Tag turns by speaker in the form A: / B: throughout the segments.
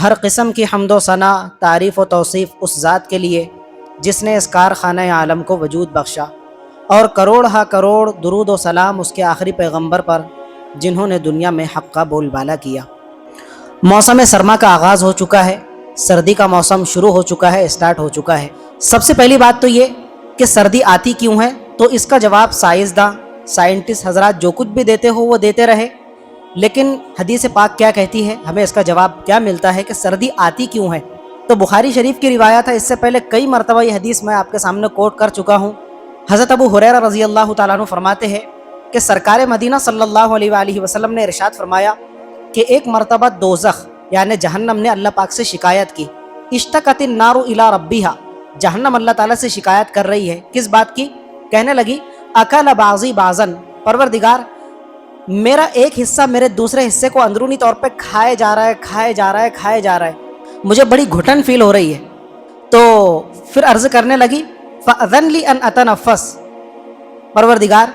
A: ہر قسم کی حمد و ثنا، تعریف و توصیف اس ذات کے لیے جس نے اس کارخانہ عالم کو وجود بخشا، اور کروڑ ہا کروڑ درود و سلام اس کے آخری پیغمبر پر جنہوں نے دنیا میں حق کا بول بالا کیا۔ موسم سرما کا آغاز ہو چکا ہے، سردی کا موسم شروع ہو چکا ہے، اسٹارٹ ہو چکا ہے۔ سب سے پہلی بات تو یہ کہ سردی آتی کیوں ہے، تو اس کا جواب سائنسداں، سائنٹسٹ حضرات جو کچھ بھی دیتے ہو وہ دیتے رہے، لیکن حدیث پاک کیا کہتی ہے، ہمیں اس کا جواب کیا ملتا ہے کہ سردی آتی کیوں ہے۔ تو بخاری شریف کی روایت ہے، اس سے پہلے کئی مرتبہ یہ حدیث میں آپ کے سامنے کوٹ کر چکا ہوں۔ حضرت ابو ہریرہ رضی اللہ تعالیٰ عنہ فرماتے ہیں کہ سرکار مدینہ صلی اللہ علیہ وآلہ وسلم نے ارشاد فرمایا کہ ایک مرتبہ دوزخ یعنی جہنم نے اللہ پاک سے شکایت کی، اشتکت النار الی ربیہا، جہنم اللہ تعالیٰ سے شکایت کر رہی ہے، کس بات کی؟ کہنے لگی اکل بعضی بعضن، پروردگار میرا ایک حصہ میرے دوسرے حصے کو اندرونی طور پہ کھائے جا رہا ہے، مجھے بڑی گھٹن فیل ہو رہی ہے۔ تو پھر عرض کرنے لگی فأذن لی ان اتنفس، پروردگار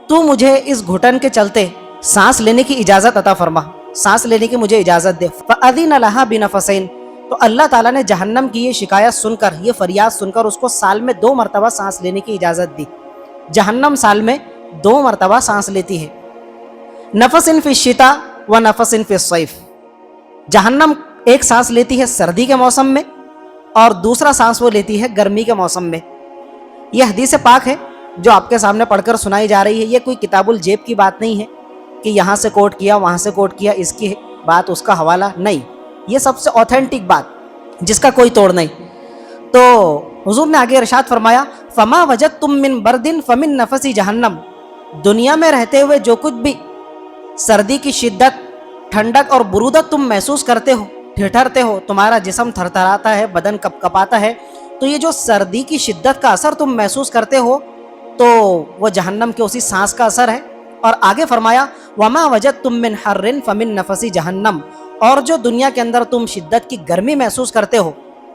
A: تو مجھے اس گھٹن کے چلتے سانس لینے کی اجازت عطا فرما، سانس لینے کی مجھے اجازت دے۔ فأذن لہا بنفسین، تو اللہ تعالیٰ نے جہنم کی یہ شکایت سن کر، یہ فریاد سن کر اس کو سال میں 2 مرتبہ سانس لینے کی اجازت دی۔ جہنم سال میں 2 مرتبہ سانس لیتی ہے، نفس فی الشتاء و نفس فی الصیف، جہنم ایک سانس لیتی ہے سردی کے موسم میں اور دوسرا سانس وہ لیتی ہے گرمی کے موسم میں۔ یہ حدیث پاک ہے جو آپ کے سامنے پڑھ کر سنائی جا رہی ہے، یہ کوئی کتاب الجیب کی بات نہیں ہے کہ یہاں سے کوٹ کیا وہاں سے کوٹ کیا، اس کی بات اس کا حوالہ نہیں، یہ سب سے اوتھینٹک بات جس کا کوئی توڑ نہیں۔ تو حضور نے آگے ارشاد فرمایا فما وجدتم من برد فمن نفس جہنم، دنیا میں رہتے ہوئے جو کچھ بھی سردی کی شدت، ٹھنڈک اور برودت تم محسوس کرتے ہو، ٹھٹھرتے ہو، تمہارا جسم تھرتھراتا ہے، بدن کپ کپاتا ہے، تو یہ جو سردی کی شدت کا اثر تم محسوس کرتے ہو تو وہ جہنم کے اسی سانس کا اثر ہے۔ اور آگے فرمایا وما وجدتم من حر فمن نفس جہنم، اور جو دنیا کے اندر تم شدت کی گرمی محسوس کرتے ہو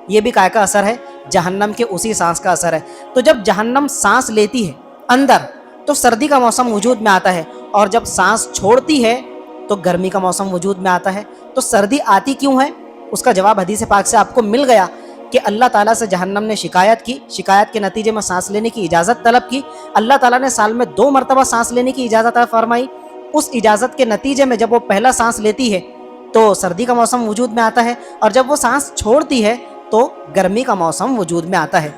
A: یہ بھی کا اثر ہے، جہنم کے اسی سانس کا اثر ہے۔ تو جب جہنم سانس لیتی ہے اندر تو سردی کا موسم وجود میں آتا ہے، اور جب سانس چھوڑتی ہے تو گرمی کا موسم وجود میں آتا ہے۔ تو سردی آتی کیوں ہے، اس کا جواب حدیث پاک سے آپ کو مل گیا کہ اللہ تعالیٰ سے جہنم نے شکایت کی، شکایت کے نتیجے میں سانس لینے کی اجازت طلب کی، اللہ تعالیٰ نے سال میں 2 مرتبہ سانس لینے کی اجازت فرمائی، اس اجازت کے نتیجے میں جب وہ پہلا سانس لیتی ہے تو سردی کا موسم وجود میں آتا ہے، اور جب وہ سانس چھوڑتی ہے تو گرمی کا موسم وجود میں آتا ہے۔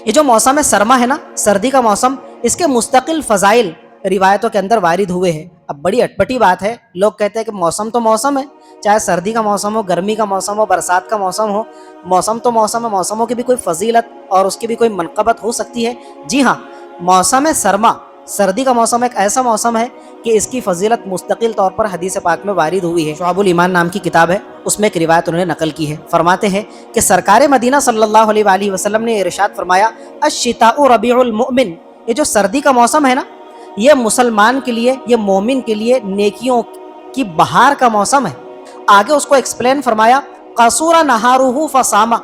A: یہ جو موسم سرما ہے نا، سردی کا موسم، اس کے مستقل فضائل روایتوں کے اندر وارد ہوئے ہیں۔ اب بڑی اٹپٹی بات ہے، لوگ کہتے ہیں کہ موسم تو موسم ہے، چاہے سردی کا موسم ہو، گرمی کا موسم ہو، برسات کا موسم ہو، موسم تو موسم ہے، موسموں کی بھی کوئی فضیلت اور اس کی بھی کوئی منقبت ہو سکتی ہے۔ جی ہاں، موسم سرما، سردی کا موسم ایک ایسا موسم ہے کہ اس کی فضیلت مستقل طور پر حدیث پاک میں وارد ہوئی ہے۔ شعب الایمان نام کی کتاب ہے، اس میں ایک روایت انہوں نے نقل کی ہے، فرماتے ہیں کہ سرکار مدینہ صلی اللہ علیہ وآلہ وسلم نے ارشاد فرمایا الشتاء ربیع المؤمن، یہ جو سردی کا موسم ہے نا، یہ مسلمان کے لیے، یہ مومن کے لیے نیکیوں کی بہار کا موسم ہے۔ آگے اس کو ایکسپلین فرمایا قصور نہارہ فصام،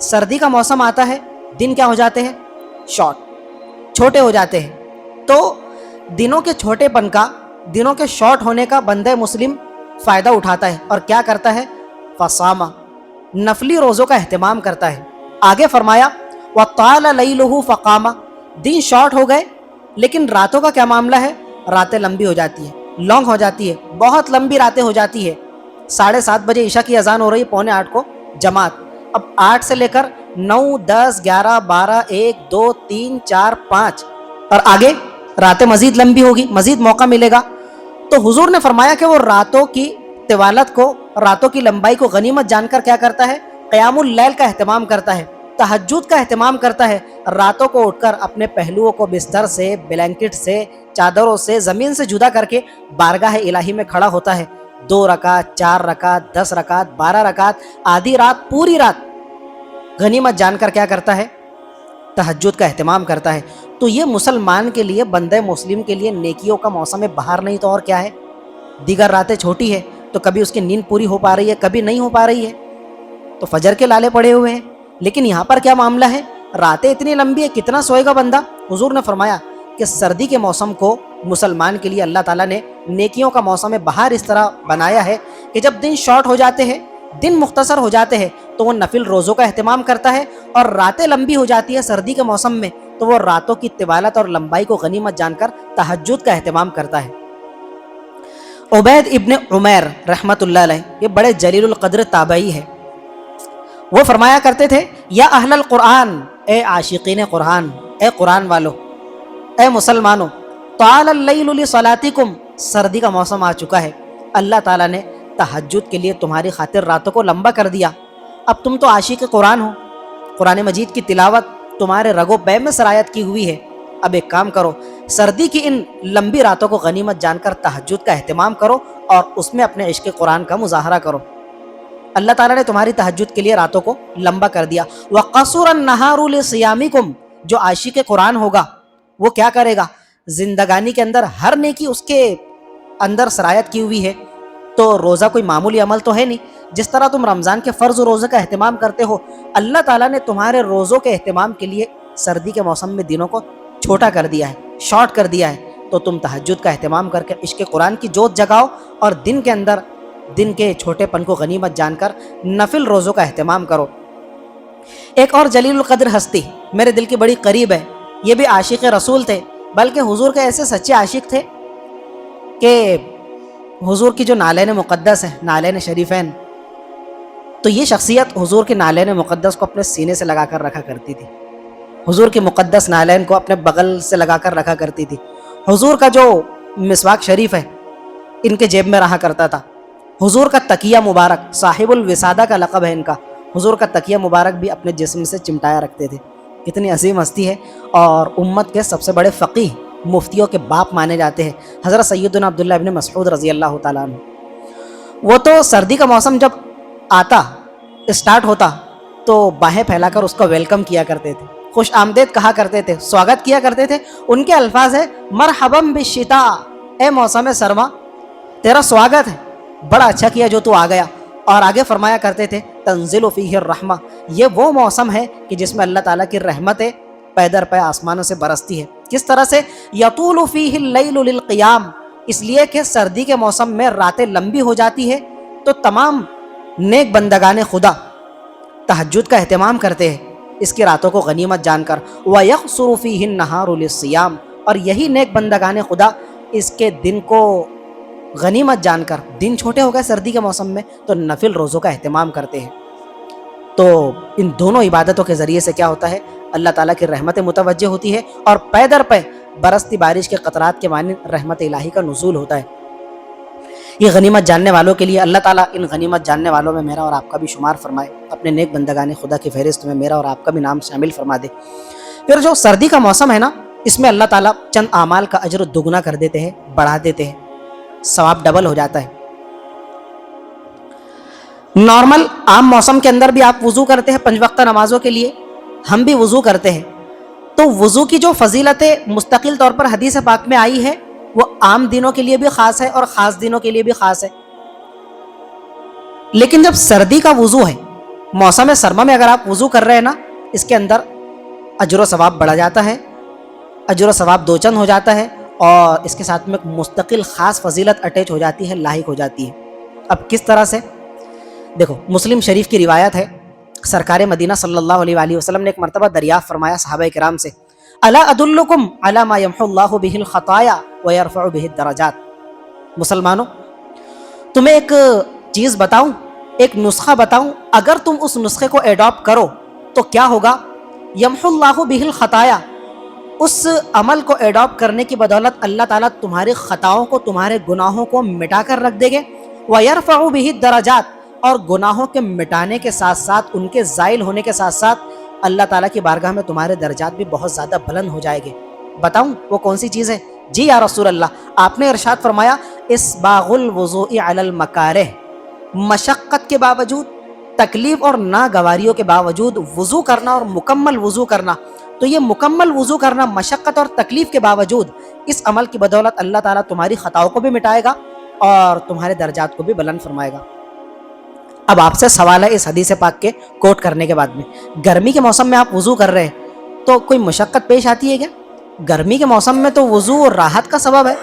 A: سردی کا موسم آتا ہے، دن کیا ہو جاتے ہیں؟ شارٹ، چھوٹے ہو جاتے ہیں۔ تو دنوں کے چھوٹے پن کا، دنوں کے شارٹ ہونے کا بندہ مسلم فائدہ اٹھاتا ہے، اور کیا کرتا ہے؟ فصام، نفلی روزوں کا اہتمام کرتا ہے۔ آگے فرمایا وطال لیلہ فقام، دن شارٹ ہو گئے لیکن راتوں کا کیا معاملہ ہے؟ راتیں لمبی ہو جاتی ہیں، لانگ ہو جاتی ہے، بہت لمبی راتیں ہو جاتی ہے۔ 7:30 بجے عشاء کی اذان ہو رہی ہے، 7:45 کو جماعت، اب 8 سے لے کر 9، 10، 11، 12، 1، 2، 3، 4، 5 اور آگے راتیں مزید لمبی ہوگی، مزید موقع ملے گا۔ تو حضور نے فرمایا کہ وہ راتوں کی طوالت کو، راتوں کی لمبائی کو غنیمت جان کر کیا کرتا ہے؟ قیام اللیل کا اہتمام کرتا ہے، تہجد کا اہتمام کرتا ہے، راتوں کو اٹھ کر اپنے پہلوؤں کو بستر سے، بلینکٹ سے، چادروں سے، زمین سے جدا کر کے بارگاہ الہی میں کھڑا ہوتا ہے۔ 2 رکعت، 4 رکعت، 10 رکعت، 12 رکعت، آدھی رات، پوری رات غنیمت جان کر کیا کرتا ہے؟ تہجد کا اہتمام کرتا ہے۔ تو یہ مسلمان کے لیے، بندہ مسلم کے لیے نیکیوں کا موسم بہار نہیں تو اور کیا ہے؟ دیگر راتیں چھوٹی ہے تو کبھی اس کی نیند پوری ہو پا رہی ہے، کبھی نہیں ہو پا رہی ہے، تو فجر کے لالے پڑے ہوئے ہیں، لیکن یہاں پر کیا معاملہ ہے؟ راتیں اتنی لمبی ہے، کتنا سوئے گا بندہ؟ حضور نے فرمایا کہ سردی کے موسم کو مسلمان کے لیے اللہ تعالیٰ نے نیکیوں کا موسم بہار اس طرح بنایا ہے کہ جب دن شارٹ ہو جاتے ہیں دن مختصر ہو جاتے ہیں تو وہ نفل روزوں کا اہتمام کرتا ہے، اور راتیں لمبی ہو جاتی ہے سردی کے موسم میں تو وہ راتوں کی طوالت اور لمبائی کو غنیمت جان کر تہجد کا اہتمام کرتا ہے۔ عبید ابن عمیر رحمۃ اللہ علیہ یہ بڑے جلیل القدر تابعی ہے، وہ فرمایا کرتے تھے یا اہل القرآن، اے عاشقین قرآن، اے قرآن والو، اے مسلمانوں، طال اللیل لصلاتکم، سردی کا موسم آ چکا ہے، اللہ تعالیٰ نے تہجد کے لیے تمہاری خاطر راتوں کو لمبا کر دیا۔ اب تم تو عاشق قرآن ہو، قرآن مجید کی تلاوت تمہارے رگ و پے میں سرایت کی ہوئی ہے، اب ایک کام کرو، سردی کی ان لمبی راتوں کو غنیمت جان کر تہجد کا اہتمام کرو اور اس میں اپنے عشق قرآن کا مظاہرہ کرو۔ اللہ تعالیٰ نے تمہاری تہجد کے لیے راتوں کو لمبا کر دیا۔ وَقَصُرَ النَّهَارُ لِصِيَامِكُمْ، جو عاشق قرآن ہوگا وہ کیا کرے گا، زندگانی کے اندر ہر نیکی اس کے اندر سرایت کی ہوئی ہے، تو روزہ کوئی معمولی عمل تو ہے نہیں۔ جس طرح تم رمضان کے فرض روزے کا اہتمام کرتے ہو، اللہ تعالیٰ نے تمہارے روزوں کے اہتمام کے لیے سردی کے موسم میں دنوں کو چھوٹا کر دیا ہے، شارٹ کر دیا ہے، تو تم تہجد کا اہتمام کر کے عشق قرآن کی جوت جگاؤ اور دن کے اندر دن کے چھوٹے پن کو غنیمت جان کر نفل روزوں کا اہتمام کرو۔ ایک اور جلیل القدر ہستی میرے دل کی بڑی قریب ہے، یہ بھی عاشق رسول تھے، بلکہ حضور کے ایسے سچے عاشق تھے کہ حضور کی جو نالین مقدس ہیں، نالین شریفین، تو یہ شخصیت حضور کے نالین مقدس کو اپنے سینے سے لگا کر رکھا کرتی تھی، حضور کی مقدس نالین کو اپنے بغل سے لگا کر رکھا کرتی تھی۔ حضور کا جو مسواک شریف ہے ان کے جیب میں رہا کرتا تھا۔ حضور کا تکیہ مبارک، صاحب الوسادہ کا لقب ہے ان کا، حضور کا تکیہ مبارک بھی اپنے جسم سے چمٹایا رکھتے تھے۔ کتنی عظیم ہستی ہے، اور امت کے سب سے بڑے فقیہ، مفتیوں کے باپ مانے جاتے ہیں حضرت سیدنا عبداللہ ابن مسعود رضی اللہ تعالیٰ عنہ۔ وہ تو سردی کا موسم جب آتا، اسٹارٹ ہوتا، تو باہیں پھیلا کر اس کا ویلکم کیا کرتے تھے، خوش آمدید کہا کرتے تھے، سواگت کیا کرتے تھے۔ ان کے الفاظ ہے مرحبا بالشتاء، اے موسم سرما تیرا سواگت ہے، بڑا اچھا کیا جو تو آ گیا۔ اور آگے فرمایا کرتے تھے تنزل فیہ الرحمہ، یہ وہ موسم ہے کہ جس میں اللہ تعالیٰ کی رحمتیں پے در پے آسمانوں سے برستی ہے۔ کس طرح سے، یطول فیہ اللیل للقیام، اس لیے کہ سردی کے موسم میں راتیں لمبی ہو جاتی ہے تو تمام نیک بندگان خدا تہجد کا اہتمام کرتے ہیں اس کی راتوں کو غنیمت جان کر۔ وَيَقْصُرُ فِيهِ النَّهَارُ لِلصِّيَامِ، اور یہی نیک بندگان خدا اس کے دن کو غنیمت جان کر، دن چھوٹے ہو گئے سردی کے موسم میں تو نفل روزوں کا اہتمام کرتے ہیں۔ تو ان دونوں عبادتوں کے ذریعے سے کیا ہوتا ہے، اللہ تعالیٰ کی رحمت متوجہ ہوتی ہے اور پے در پے برستی بارش کے قطرات کے مانند رحمت الہی کا نزول ہوتا ہے۔ یہ غنیمت جاننے والوں کے لیے اللہ تعالیٰ ان غنیمت جاننے والوں میں میرا اور آپ کا بھی شمار فرمائے، اپنے نیک بندگان خدا کی فہرست میں میرا اور آپ کا بھی نام شامل فرما دے۔ پھر جو سردی کا موسم ہے نا، اس میں اللہ تعالیٰ چند اعمال کا اجر دگنا کر دیتے ہیں، بڑھا دیتے ہیں، ثواب ڈبل ہو جاتا ہے۔ نارمل عام موسم کے اندر بھی آپ وضو کرتے ہیں 5 وقتہ نمازوں کے لیے، ہم بھی وضو کرتے ہیں، تو وضو کی جو فضیلتیں مستقل طور پر حدیث پاک میں آئی ہے وہ عام دنوں کے لیے بھی خاص ہے اور خاص دنوں کے لیے بھی خاص ہے۔ لیکن جب سردی کا وضو ہے، موسم سرما میں اگر آپ وضو کر رہے ہیں نا، اس کے اندر اجر و ثواب بڑھ جاتا ہے، اجر و ثواب دو چند ہو جاتا ہے، اور اس کے ساتھ میں ایک مستقل خاص فضیلت اٹیچ ہو جاتی ہے، لاحق ہو جاتی ہے۔ اب کس طرح سے، دیکھو مسلم شریف کی روایت ہے، سرکار مدینہ صلی اللہ علیہ وآلہ وسلم نے ایک مرتبہ دریافت فرمایا صحابہ کرام سے، الا ادلکم علی ما یمحو اللہ بہ الخطایا ویرفع بہ الدرجات، مسلمانوں تمہیں ایک چیز بتاؤں، ایک نسخہ بتاؤں، اگر تم اس نسخے کو ایڈاپٹ کرو تو کیا ہوگا، یمحو اللہ بہ الخطایا، اس عمل کو ایڈاپٹ کرنے کی بدولت اللہ تعالیٰ تمہاری خطاؤں کو، تمہارے گناہوں کو مٹا کر رکھ دے گے، ویرفع بہ الدرجات، اور گناہوں کے مٹانے کے ساتھ ساتھ، ان کے زائل ہونے کے ساتھ ساتھ اللہ تعالیٰ کی بارگاہ میں تمہارے درجات بھی بہت زیادہ بلند ہو جائے گے۔ بتاؤں وہ کون سی چیز ہے؟ جی یا رسول اللہ، آپ نے ارشاد فرمایا اسباغ الوضوء علی المکارہ، مشقت کے باوجود، تکلیف اور ناگواریوں کے باوجود وضو کرنا اور مکمل وضو کرنا، تو یہ مکمل وضو کرنا مشقت اور تکلیف کے باوجود، اس عمل کی بدولت اللہ تعالیٰ تمہاری خطاؤں کو بھی مٹائے گا اور تمہارے درجات کو بھی بلند فرمائے گا۔ اب آپ سے سوال ہے اس حدیث پاک کے کوٹ کرنے کے بعد میں، گرمی کے موسم میں آپ وضو کر رہے ہیں تو کوئی مشقت پیش آتی ہے کیا؟ گرمی کے موسم میں تو وضو راحت کا سبب ہے،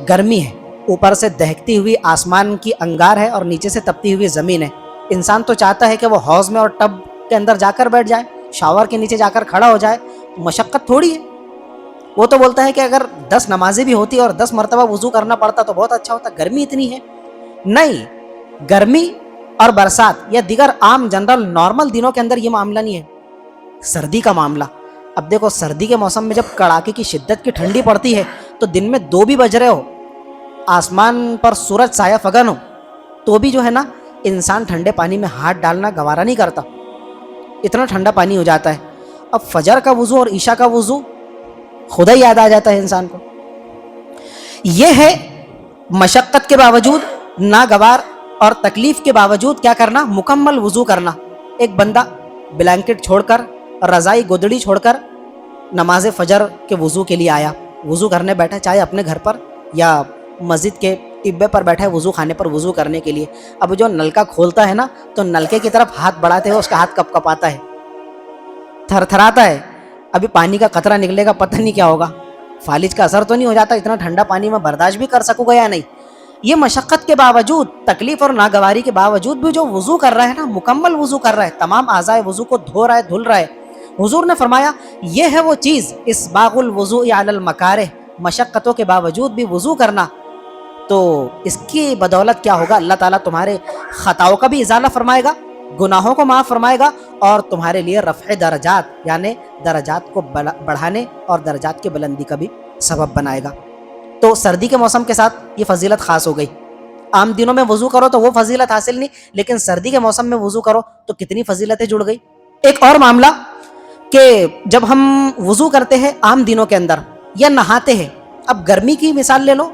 A: گرمی ہے، اوپر سے دہکتی ہوئی آسمان کی انگار ہے اور نیچے سے تپتی ہوئی زمین ہے، انسان تو چاہتا ہے کہ وہ حوض میں اور ٹب کے اندر جا کر بیٹھ جائے، شاور کے نیچے جا کر کھڑا ہو جائے، مشقت تھوڑی ہے۔ وہ تو بولتا ہے کہ اگر 10 نمازیں بھی ہوتی اور 10 مرتبہ وضو کرنا پڑتا تو بہت اچھا ہوتا، گرمی اتنی ہے۔ نہیں، گرمی اور برسات یا دیگر عام جنرل نارمل دنوں کے اندر یہ معاملہ نہیں ہے، سردی کا معاملہ۔ اب دیکھو سردی کے موسم میں جب کڑاکے کی شدت کی ٹھنڈی پڑتی ہے تو دن میں 2 بھی بج رہے ہو، آسمان پر سورج سایہ فگن ہو، تو بھی جو ہے نا انسان ٹھنڈے پانی میں ہاتھ ڈالنا گوارا نہیں کرتا، اتنا ٹھنڈا پانی ہو جاتا ہے۔ اب فجر کا وضو اور عشاء کا وضو خدا ہی یاد آ جاتا ہے انسان کو۔ یہ ہے مشقت کے باوجود، ناگوار اور تکلیف کے باوجود کیا کرنا، مکمل وضو کرنا۔ ایک بندہ بلینکٹ چھوڑ کر، رضائی گدڑی چھوڑ کر نماز فجر کے وضو کے لیے آیا، وضو کرنے بیٹھا، چاہے اپنے گھر پر یا مسجد کے ٹبے پر بیٹھا ہے وضو خانے پر وضو کرنے کے لیے۔ اب جو نلکا کھولتا ہے نا تو نلکے کی طرف ہاتھ بڑھاتے ہوئے اس کا ہاتھ کپ کپاتا ہے، تھر تھراتا ہے، ابھی پانی کا قطرہ نکلے گا، پتہ نہیں کیا ہوگا، فالج کا اثر تو نہیں ہو جاتا، اتنا ٹھنڈا پانی میں برداشت بھی کر سکوں گا یا نہیں۔ یہ مشقت کے باوجود، تکلیف اور ناگواری کے باوجود بھی جو وضو کر رہا ہے نا، مکمل وضو کر رہا ہے، تمام اعضائے وضو کو دھو رہا ہے، دھل رہا ہے۔ حضور نے فرمایا یہ ہے وہ چیز، اسباغ الوضوء علی المکارہ، مشقتوں کے باوجود بھی وضو کرنا، تو اس کی بدولت کیا ہوگا، اللہ تعالیٰ تمہارے خطاؤں کا بھی ازالہ فرمائے گا، گناہوں کو معاف فرمائے گا، اور تمہارے لیے رفع درجات یعنی درجات کو بڑھانے اور درجات کی بلندی کا بھی سبب بنائے گا۔ تو سردی کے موسم کے ساتھ یہ فضیلت خاص ہو گئی۔ عام دنوں میں وضو کرو تو وہ فضیلت حاصل نہیں، لیکن سردی کے موسم میں وضو کرو تو کتنی فضیلتیں جڑ گئی۔ ایک اور معاملہ کہ جب ہم وضو کرتے ہیں عام دنوں کے اندر یا نہاتے ہیں، اب گرمی کی مثال لے لو،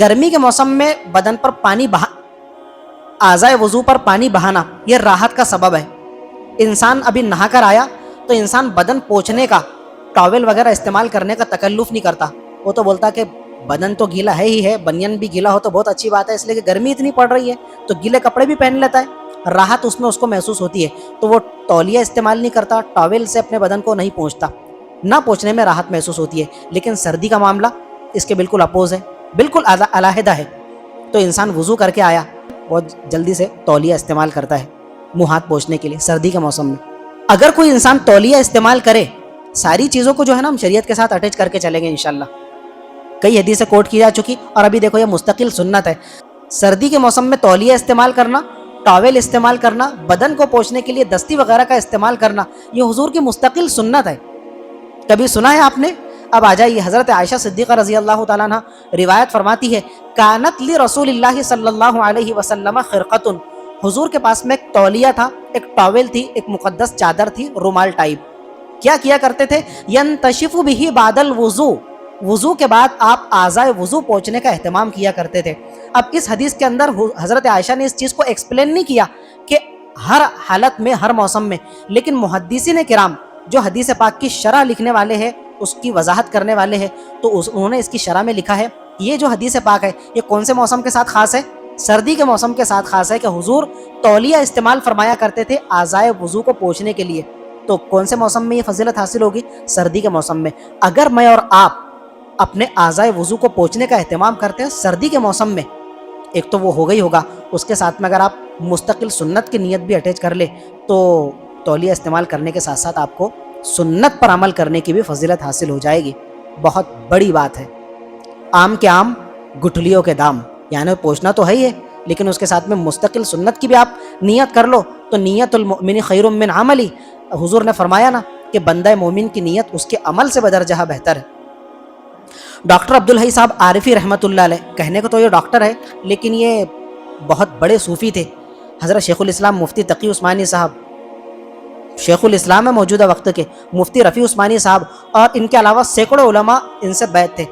A: گرمی کے موسم میں بدن پر پانی اعضائے وضو پر پانی بہانا یہ راحت کا سبب ہے۔ انسان ابھی نہا کر آیا تو انسان بدن پوچھنے کا، ٹاول وغیرہ استعمال کرنے کا تکلف نہیں کرتا، وہ تو بولتا کہ بدن تو گیلا ہے ہی ہے، بنین بھی گیلا ہو تو بہت اچھی بات ہے، اس لیے کہ گرمی اتنی پڑ رہی ہے تو گیلے کپڑے بھی پہن لیتا ہے، راحت اس میں اس کو محسوس ہوتی ہے، تو وہ تولیہ استعمال نہیں کرتا، ٹاول سے اپنے بدن کو نہیں پوچھتا، نہ پوچھنے میں راحت محسوس ہوتی ہے۔ لیکن سردی کا معاملہ اس کے بالکل اپوز ہے، بالکل علیحدہ ہے۔ تو انسان وضو کر کے آیا، بہت جلدی سے تولیہ استعمال کرتا ہے منہ ہاتھ پوچھنے کے لیے سردی کے موسم میں۔ اگر کوئی انسان تولیہ استعمال کرے، ساری چیزوں کو جو ہے نا ہم شریعت کے ساتھ اٹیچ کر کے چلیں گے انشاءاللہ، کئی حدیثیں کوٹ کی جا چکی، اور ابھی دیکھو یہ مستقل سنت ہے، سردی کے موسم میں تولیہ استعمال کرنا، ٹاول استعمال کرنا، بدن کو پوچھنے کے لیے دستی وغیرہ کا استعمال کرنا، یہ حضور کی مستقل سنت ہے۔ کبھی سنا ہے آپ نے؟ اب آ جائیے، حضرت عائشہ صدیقہ رضی اللہ تعالیٰ عنہ روایت فرماتی ہے، کانت لرسول اللہ صلی اللہ علیہ وسلم خرقۃ، حضور کے پاس میں ایک تولیہ تھا، ایک ٹاول تھی، ایک مقدس چادر تھی، رومال ٹائپ۔ کیا کیا کرتے تھے؟ ینتشف بہ بعد الوضوء، وضو کے بعد آپ اعضائے وضو پہنچنے کا اہتمام کیا کرتے تھے۔ اب اس حدیث کے اندر حضرت عائشہ نے اس چیز کو ایکسپلین نہیں کیا کہ ہر حالت میں، ہر موسم میں، لیکن محدثین کرام جو حدیث پاک کی شرح لکھنے والے ہیں، اس کی وضاحت کرنے والے ہیں، تو انہوں نے اس کی شرح میں لکھا ہے یہ جو حدیث پاک ہے یہ کون سے موسم کے ساتھ خاص ہے؟ سردی کے موسم کے ساتھ خاص ہے، کہ حضور تولیہ استعمال فرمایا کرتے تھے اعضائے وضو کو پوچھنے کے لیے۔ تو کون سے موسم میں یہ فضیلت حاصل ہوگی؟ سردی کے موسم میں۔ اگر میں اور آپ اپنے اعضائے وضو کو پوچھنے کا اہتمام کرتے ہیں سردی کے موسم میں، ایک تو وہ ہو گئی ہوگا، اس کے ساتھ میں اگر آپ مستقل سنت کی نیت بھی اٹیچ کر لے تو تولیہ استعمال کرنے کے ساتھ ساتھ آپ کو سنت پر عمل کرنے کی بھی فضیلت حاصل ہو جائے گی۔ بہت بڑی بات ہے۔ آم کے آم گٹھلیوں کے دام، یعنی پوچھنا تو ہے ہی ہے، لیکن اس کے ساتھ میں مستقل سنت کی بھی آپ نیت کر لو تو نیت المؤمن خیر من عملی، حضور نے فرمایا نا کہ بندہ مومن کی نیت اس کے عمل سے بدرجہ بہتر ہے۔ ڈاکٹر عبدالحی صاحب عارفی رحمۃ اللہ علیہ، کہنے کو تو یہ ڈاکٹر ہے لیکن یہ بہت بڑے صوفی تھے۔ حضرت شیخ الاسلام مفتی تقی عثمانی صاحب، شیخ الاسلام ہے موجودہ وقت کے، مفتی رفیع عثمانی صاحب، اور ان کے علاوہ سینکڑوں علماء ان سے بیعت تھے۔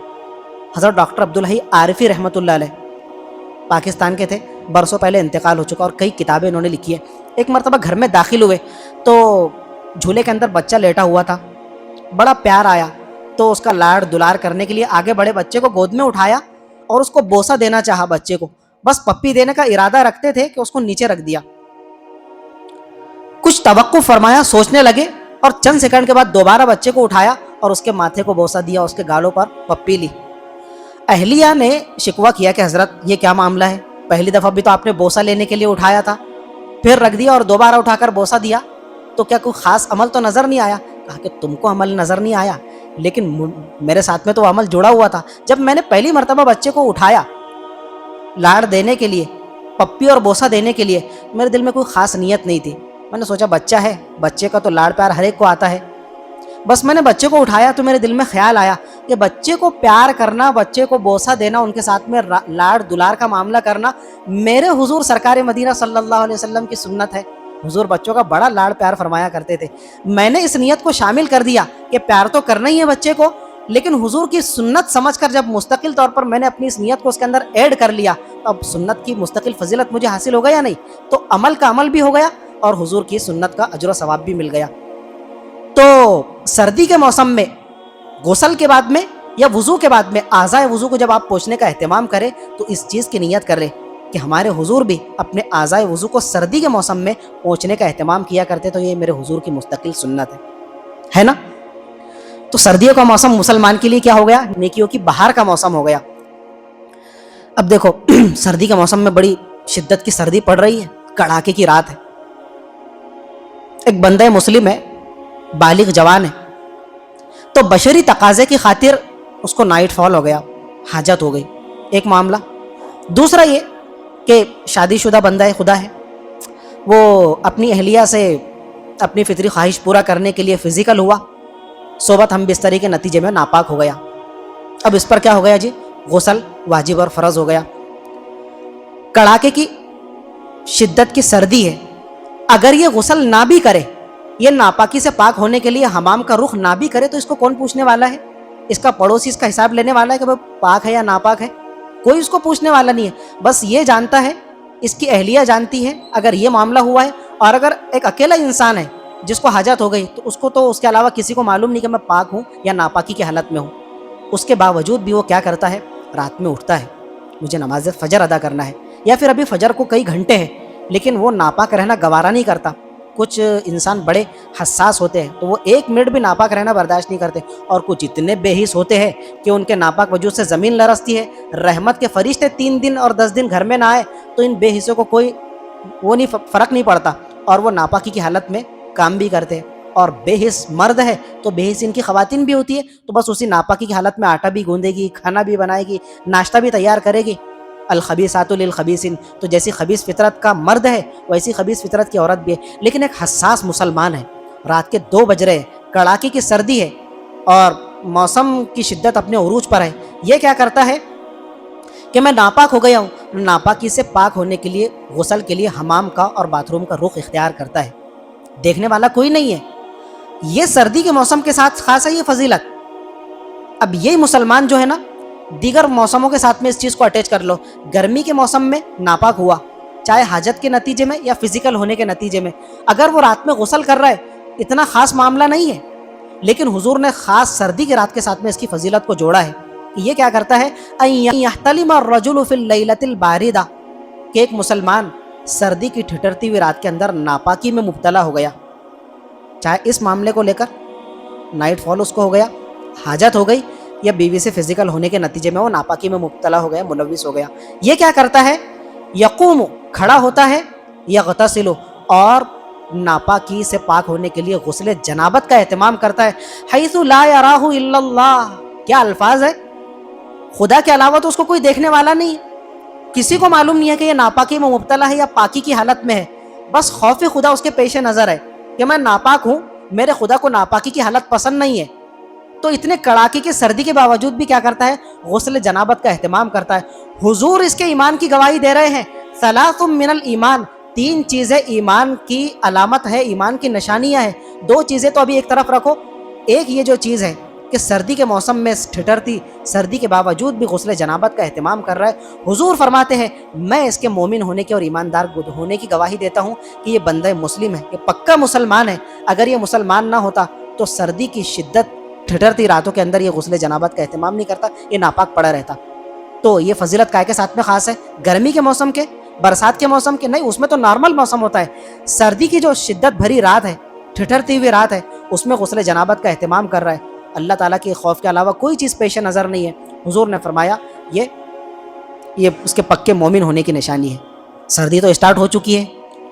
A: حضرت ڈاکٹر عبدالحی عارفی رحمۃ اللہ علیہ پاکستان کے تھے، برسوں پہلے انتقال ہو چکا، اور کئی کتابیں انہوں نے لکھی ہیں۔ ایک مرتبہ گھر میں داخل ہوئے تو جھولے کے اندر بچہ لیٹا ہوا تھا، بڑا پیار آیا تو اس کا لاڑ دلار کرنے کے لیے آگے بڑے بچے کو گود میں اٹھایا اور اس کو بوسہ دینا چاہا، بچے کو بس پپی دینے کا ارادہ رکھتے تھے کہ اس کو نیچے رکھ دیا۔ کچھ توقف فرمایا، سوچنے لگے، اور چند سیکنڈ کے بعد دوبارہ بچے کو اٹھایا اور اس کے ماتھے کو بوسہ دیا، اس کے گالوں پر پپی لی۔ اہلیہ نے شکوہ کیا کہ حضرت یہ کیا معاملہ ہے، پہلی دفعہ بھی تو آپ نے بوسہ لینے کے لیے اٹھایا تھا، پھر رکھ دیا اور دوبارہ اٹھا کر بوسہ دیا تو کیا کوئی خاص عمل تو نظر نہیں آیا؟ کہا کہ تم کو عمل نظر نہیں آیا لیکن میرے ساتھ میں تو عمل جڑا ہوا تھا. جب میں نے پہلی مرتبہ بچے کو اٹھایا لاڑ دینے کے لیے، پپی اور بوسہ دینے کے لیے، میرے دل میں کوئی خاص نیت نہیں تھی. میں نے سوچا بچہ ہے، بچے کا تو لاڑ پیار ہر ایک کو آتا ہے. بس میں نے بچے کو اٹھایا تو میرے دل میں خیال آیا کہ بچے کو پیار کرنا، بچے کو بوسہ دینا، ان کے ساتھ میں لاڑ دلار کا معاملہ کرنا میرے حضور سرکار مدینہ صلی اللہ علیہ وسلم کی سنت ہے. حضور بچوں کا بڑا لاڑ پیار فرمایا کرتے تھے. میں نے اس نیت کو شامل کر دیا کہ پیار تو کرنا ہی ہے بچے کو، لیکن حضور کی سنت سمجھ کر جب مستقل طور پر میں نے اپنی اس نیت کو اس کے اندر ایڈ کر لیا، اب سنت کی مستقل فضیلت مجھے حاصل ہو گیا یا نہیں؟ تو عمل کا عمل بھی ہو گیا اور حضور کی سنت کا اجر و ثواب بھی مل گیا. تو سردی کے موسم میں غسل کے بعد میں یا وضو کے بعد میں اعضائے وضو کو جب آپ پوچھنے کا اہتمام کریں تو اس چیز کی نیت کر لیں کہ ہمارے حضور بھی اپنے اعضائے وضو کو سردی کے موسم میں پوچھنے کا اہتمام کیا کرتے، تو یہ میرے حضور کی مستقل سنت ہے نا. تو سردیوں کا موسم مسلمان کے لیے کیا ہو گیا؟ نیکیوں کی بہار کا موسم ہو گیا. اب دیکھو سردی کے موسم میں بڑی شدت کی سردی پڑ رہی ہے، کڑاکے کی رات ہے. ایک بندہ مسلم ہے، بالغ جوان ہے، تو بشری تقاضے کی خاطر اس کو نائٹ فال ہو گیا، حاجت ہو گئی، ایک معاملہ. دوسرا یہ کہ شادی شدہ بندہ خدا ہے، وہ اپنی اہلیہ سے اپنی فطری خواہش پورا کرنے کے لیے فزیکل ہوا، صحبت ہم بستری کے نتیجے میں ناپاک ہو گیا. اب اس پر کیا ہو گیا جی؟ غسل واجب اور فرض ہو گیا. کڑاکے کی شدت کی سردی ہے، اگر یہ غسل نہ بھی کرے، یہ ناپاکی سے پاک ہونے کے لیے حمام کا رخ نہ بھی کرے، تو اس کو کون پوچھنے والا ہے؟ اس کا پڑوسی اس کا حساب لینے والا ہے کہ وہ پاک ہے یا ناپاک ہے؟ کوئی اس کو پوچھنے والا نہیں ہے. بس یہ جانتا ہے، اس کی اہلیہ جانتی ہے اگر یہ معاملہ ہوا ہے. اور اگر ایک اکیلا انسان ہے جس کو حاجت ہو گئی تو اس کو تو اس کے علاوہ کسی کو معلوم نہیں کہ میں پاک ہوں یا ناپاکی کی حالت میں ہوں. اس کے باوجود بھی وہ کیا کرتا ہے؟ رات میں اٹھتا ہے، مجھے نماز فجر ادا کرنا ہے، یا پھر ابھی فجر کو کئی گھنٹے ہیں لیکن وہ ناپاک رہنا گوارا نہیں کرتا. کچھ انسان بڑے حساس ہوتے ہیں تو وہ ایک منٹ بھی ناپاک رہنا برداشت نہیں کرتے، اور کچھ اتنے بے حس ہوتے ہیں کہ ان کے ناپاک وجود سے زمین لرزتی ہے. رحمت کے فرشتے 3 دن اور 10 دن گھر میں نہ آئے تو ان بے حسوں کو کوئی وہ نہیں فرق نہیں پڑتا، اور وہ ناپاکی کی حالت میں کام بھی کرتے ہیں. اور بے حس مرد ہے تو بے حس ان کی خواتین بھی ہوتی ہے، تو بس اسی ناپاکی کی حالت میں آٹا بھی گوندے گی، کھانا بھی بنائے گی، ناشتہ بھی تیار کرے گی. الخبیثات للخبیثین، تو جیسی خبیث فطرت کا مرد ہے ویسی خبیث فطرت کی عورت بھی ہے. لیکن ایک حساس مسلمان ہے، رات کے 2 بج رہے ہیں، کڑاکے کی سردی ہے اور موسم کی شدت اپنے عروج پر ہے. یہ کیا کرتا ہے کہ میں ناپاک ہو گیا ہوں، ناپاکی سے پاک ہونے کے لیے غسل کے لیے حمام کا اور باتھ روم کا رخ اختیار کرتا ہے. دیکھنے والا کوئی نہیں ہے. یہ سردی کے موسم کے ساتھ خاص ہے یہ فضیلت. اب یہی مسلمان جو ہے نا، دیگر موسموں کے ساتھ میں اس چیز کو اٹیچ کر لو. گرمی کے موسم میں ناپاک ہوا، چاہے حاجت کے نتیجے میں یا فزیکل ہونے کے نتیجے میں، اگر وہ رات میں غسل کر رہا ہے اتنا خاص معاملہ نہیں ہے، لیکن حضور نے خاص سردی کی رات کے ساتھ میں اس کی فضیلت کو جوڑا ہے. یہ کیا کرتا ہے؟ ان یحتلم الرجل فی اللیلۃ الباردہ، کہ ایک مسلمان سردی کی ٹھٹرتی ہوئی رات کے اندر ناپاکی میں مبتلا ہو گیا، چاہے اس معاملے کو لے کر نائٹ فال اس کو ہو گیا، حاجت ہو گئی، یا بیوی سے فزیکل ہونے کے نتیجے میں وہ ناپاکی میں مبتلا ہو گیا، ملوث ہو گیا. یہ کیا کرتا ہے؟ یقوم، کھڑا ہوتا ہے، یغتسل، اور ناپاکی سے پاک ہونے کے لیے غسل جنابت کا اہتمام کرتا ہے. حیث لا یراہ الا اللہ، کیا الفاظ ہے! خدا کے علاوہ تو اس کو کوئی دیکھنے والا نہیں، کسی کو معلوم نہیں ہے کہ یہ ناپاکی میں مبتلا ہے یا پاکی کی حالت میں ہے. بس خوف خدا اس کے پیش نظر ہے کہ میں ناپاک ہوں، میرے خدا کو ناپاکی کی حالت پسند نہیں ہے. تو اتنے کڑاکے کی سردی کے باوجود بھی کیا کرتا ہے؟ غسل جنابت کا اہتمام کرتا ہے. حضور اس کے ایمان کی گواہی دے رہے ہیں. ثلاث من الایمان، 3 چیزیں ایمان کی علامت ہے، ایمان کی نشانیاں ہیں. 2 چیزیں تو ابھی ایک طرف رکھو. ایک یہ جو چیز ہے کہ سردی کے موسم میں ٹھٹرتی سردی کے باوجود بھی غسل جنابت کا اہتمام کر رہا ہے. حضور فرماتے ہیں میں اس کے مومن ہونے کی اور ایماندار ہونے کی گواہی دیتا ہوں کہ یہ بندہ مسلم ہے، یہ پکا مسلمان ہے. اگر یہ مسلمان نہ ہوتا تو سردی کی شدت ٹھٹرتی راتوں کے اندر یہ غسل جنابت کا اہتمام نہیں کرتا، یہ ناپاک پڑا رہتا. تو یہ فضیلت کائے کے ساتھ میں خاص ہے؟ گرمی کے موسم کے، برسات کے موسم کے نہیں، اس میں تو نارمل موسم ہوتا ہے. سردی کی جو شدت بھری رات ہے، ٹھٹرتی ہوئی رات ہے، اس میں غسل جنابت کا اہتمام کر رہا ہے. اللہ تعالیٰ کے خوف کے علاوہ کوئی چیز پیش نظر نہیں ہے. حضور نے فرمایا یہ اس کے پکے مومن ہونے کی نشانی ہے. سردی تو اسٹارٹ ہو چکی ہے،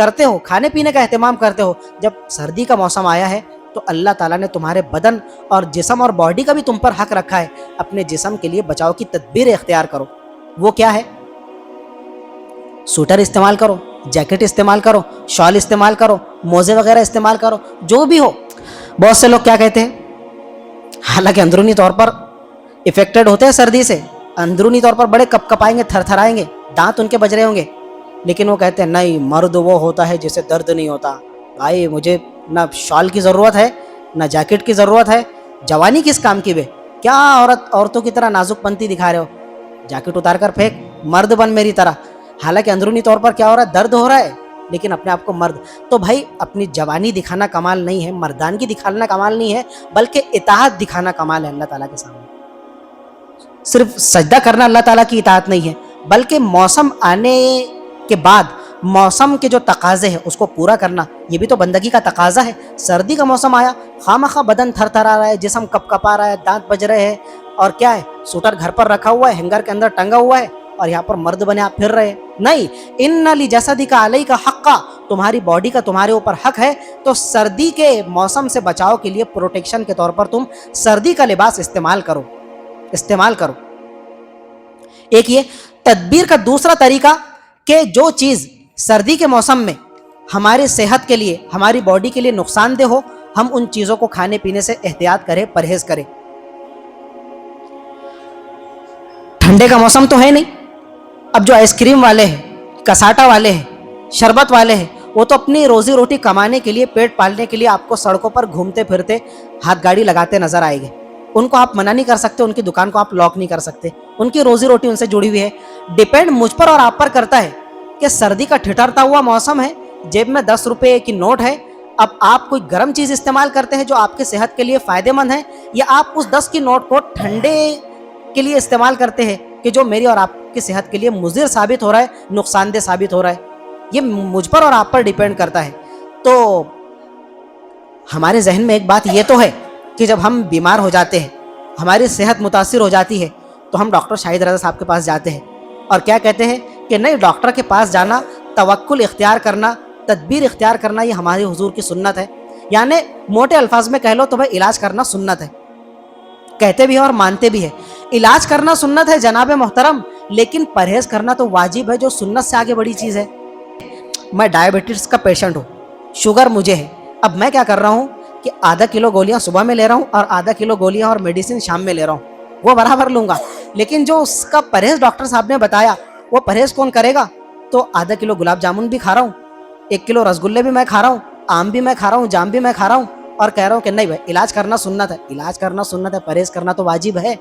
A: کرتے ہو, کھانے پینے کا اہتمام کرتے ہو, جب سردی کا موسم آیا ہے تو اللہ تعالیٰ نے تمہارے بدن اور جسم اور باڈی کا بھی تم پر حق رکھا ہے. اپنے جسم کے لیے بچاؤ کی تدبیر اختیار کرو. وہ کیا ہے؟ سوٹر استعمال کرو, جیکٹ استعمال کرو, شال استعمال کرو, موزے وغیرہ استعمال کرو, جو بھی ہو. بہت سے لوگ کیا کہتے ہیں, حالانکہ اندرونی طور پر افیکٹڈ ہوتے ہیں سردی سے, اندرونی طور پر بڑے کپ کپائیں گے, تھر تھرائیں گے, دانت ان کے بج رہے ہوں گے, لیکن وہ کہتے ہیں نہیں, مرد وہ ہوتا ہے جسے درد نہیں ہوتا. بھائی مجھے نہ شال کی ضرورت ہے, نہ جیکٹ کی ضرورت ہے, جوانی کس کام کی بے, کیا عورتوں کی طرح نازک پنتی دکھا رہے ہو, جیکٹ اتار کر پھینک, مرد بن میری طرح. حالانکہ اندرونی طور پر کیا ہو رہا ہے, درد ہو رہا ہے, لیکن اپنے آپ کو مرد. تو بھائی اپنی جوانی دکھانا کمال نہیں ہے, مردانگی دکھانا کمال نہیں ہے, بلکہ اطاعت دکھانا کمال ہے اللہ تعالیٰ کے سامنے. صرف سجدہ کرنا اللہ تعالیٰ کی اطاعت نہیں ہے, بلکہ موسم آنے کے بعد موسم کے جو تقاضے ہیں اس کو پورا کرنا, یہ بھی تو بندگی کا تقاضا ہے. سردی کا موسم آیا, خواہ بدن تھر تھر آ رہا ہے, جسم کپ کپ آ رہا ہے, دانت بج رہے ہیں, اور کیا ہے, سوٹر گھر پر رکھا ہوا ہے, ہینگر کے اندر ٹنگا ہوا ہے, اور یہاں پر مرد بنے آپ پھر رہے ہیں. نہیں, ان لجسدک علیک حقا, تمہاری باڈی کا تمہارے اوپر حق ہے. تو سردی کے موسم سے بچاؤ کے لیے پروٹیکشن کے طور پر تم سردی کا لباس استعمال کرو. ایک یہ تدبیر کا دوسرا طریقہ کہ جو چیز سردی کے موسم میں ہماری صحت کے لیے, ہماری باڈی کے لیے نقصان دہ ہو, ہم ان چیزوں کو کھانے پینے سے احتیاط کریں, پرہیز کریں. ٹھنڈے کا موسم تو ہے نہیں, اب جو آئس کریم والے ہیں, کساٹا والے ہیں, شربت والے ہیں, وہ تو اپنی روزی روٹی کمانے کے لیے, پیٹ پالنے کے لیے آپ کو سڑکوں پر گھومتے پھرتے ہاتھ گاڑی لگاتے نظر آئے گے. ان کو آپ منع نہیں کر سکتے, ان کی دکان کو آپ لاک نہیں کر سکتے, ان کی روزی روٹی ان سے جڑی ہوئی ہے. ڈیپینڈ مجھ پر اور آپ پر کرتا ہے کہ سردی کا ٹھٹرتا ہوا موسم ہے, جیب میں 10 روپے کی نوٹ ہے, اب آپ کوئی گرم چیز استعمال کرتے ہیں جو آپ کے صحت کے لیے فائدے مند ہے, یا آپ اس 10 کی نوٹ کو ٹھنڈے کے لیے استعمال کرتے ہیں کہ جو میری اور آپ کی صحت کے لیے مضر ثابت ہو رہا ہے, نقصان دہ ثابت ہو رہا ہے. یہ مجھ پر اور آپ پر ڈیپینڈ کرتا ہے. تو ہمارے ذہن میں ایک بات یہ تو ہے کہ جب ہم بیمار ہو جاتے ہیں, ہماری صحت متاثر ہو جاتی ہے, تو ہم ڈاکٹر شاہد رضا صاحب کے پاس جاتے ہیں, اور کیا کہتے ہیں کہ نہیں, ڈاکٹر کے پاس جانا, توکل اختیار کرنا, تدبیر اختیار کرنا, یہ ہمارے حضور کی سنت ہے. یعنی موٹے الفاظ میں کہہ لو تو بھائی علاج کرنا سنت ہے, کہتے بھی ہیں اور مانتے بھی ہیں. علاج کرنا سنت ہے جناب محترم, لیکن پرہیز کرنا تو واجب ہے, جو سنت سے آگے بڑی چیز ہے. میں ڈائبٹیز کا پیشنٹ ہوں, شوگر مجھے ہے, اب میں کیا کر رہا ہوں کہ آدھا کلو گولیاں صبح میں لے رہا ہوں, اور آدھا کلو گولیاں اور میڈیسن شام میں لے رہا ہوں, وہ برابر لوں گا. لیکن جو اس کا پرہیز ڈاکٹر صاحب نے بتایا, وہ پرہیز کون کرے گا؟ تو آدھا کلو گلاب جامن بھی کھا رہا ہوں, 1 کلو رسگلے بھی میں کھا رہا ہوں, آم بھی میں کھا رہا ہوں, جام بھی میں کھا رہا ہوں, اور کہہ رہا ہوں کہ نہیں بھائی علاج کرنا سنت ہے. علاج کرنا سنت ہے, پرہیز کرنا تو واجب ہے.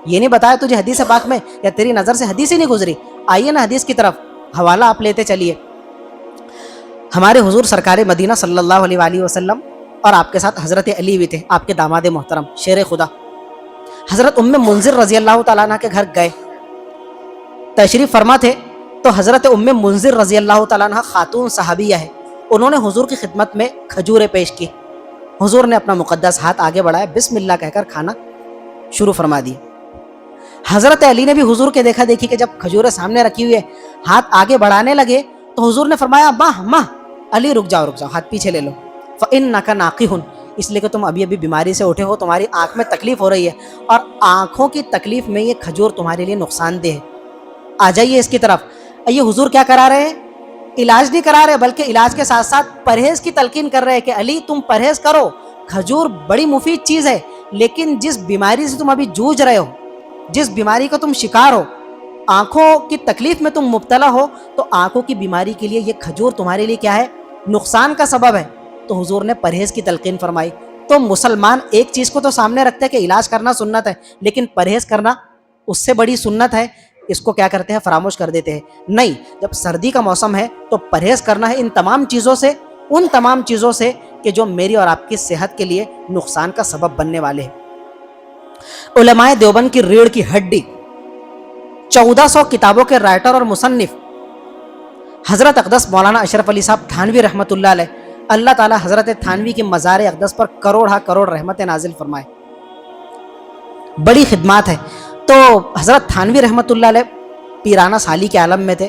A: یہ نہیں بتایا تجھے حدیث پاک میں, یا تیری نظر سے حدیث ہی نہیں گزری. آئیے نا حدیث کی طرف, حوالہ آپ لیتے چلیے. ہمارے حضور سرکار مدینہ صلی اللہ علیہ وآلہ وسلم اور آپ کے ساتھ حضرت علی بھی تھے, آپ کے داماد محترم شیر خدا. حضرت ام منذر رضی اللہ تعالیٰ عنہ کے گھر گئے, تشریف فرما تھے, تو حضرت ام منذر رضی اللہ تعالیٰ عنہ خاتون صحابیہ ہے, انہوں نے حضور کی خدمت میں کھجوریں پیش کی. حضور نے اپنا مقدس ہاتھ آگے بڑھایا, بسم اللہ کہہ کر کھانا شروع فرما دیا. حضرت علی نے بھی حضور کے دیکھا دیکھی کہ جب کھجوریں سامنے رکھی ہوئی ہے, ہاتھ آگے بڑھانے لگے, تو حضور نے فرمایا ماں علی رک جاؤ, ہاتھ پیچھے لے لو. فإنک ناقح, اس لیے کہ تم ابھی بیماری سے اٹھے ہو, تمہاری آنکھ میں تکلیف ہو رہی ہے, اور آنکھوں کی تکلیف میں یہ کھجور تمہارے لیے نقصان دہ ہے. آ جائیے اس کی طرف. یہ حضور کیا کرا رہے ہیں؟ علاج نہیں کرا رہے, بلکہ علاج کے ساتھ ساتھ پرہیز کی تلقین کر رہے ہیں کہ علی تم پرہیز کرو, کھجور بڑی مفید چیز ہے, لیکن جس بیماری سے تم ابھی جوجھ رہے ہو, جس بیماری کا تم شکار ہو, آنکھوں کی تکلیف میں تم مبتلا ہو, تو آنکھوں کی بیماری کے لیے یہ کھجور تمہارے لیے کیا ہے؟ نقصان کا سبب ہے. تو حضور نے پرہیز کی تلقین فرمائی. تو مسلمان ایک چیز کو تو سامنے رکھتے ہیں کہ علاج کرنا سنت ہے, لیکن پرہیز کرنا اس سے بڑی سنت ہے, اس کو کیا کرتے ہیں؟ فراموش کر دیتے ہیں. نہیں, جب سردی کا موسم ہے تو پرہیز کرنا ہے ان تمام چیزوں سے, ان تمام چیزوں سے کہ جو میری اور آپ کی صحت کے لیے نقصان کا سبب بننے والے ہیں. علماء دیوبند کی ریڑھ کی ہڈی, 1400 کتابوں کے رائٹر اور مصنف حضرت اقدس مولانا اشرف علی صاحب تھانوی رحمۃ اللہ علیہ, اللہ تعالی حضرت تھانوی کی مزار اقدس پر کروڑ رحمت نازل فرمائے. بڑی خدمات ہے. تو حضرت تھانوی رحمۃ اللہ علیہ پیرانہ سالی کے عالم میں تھے,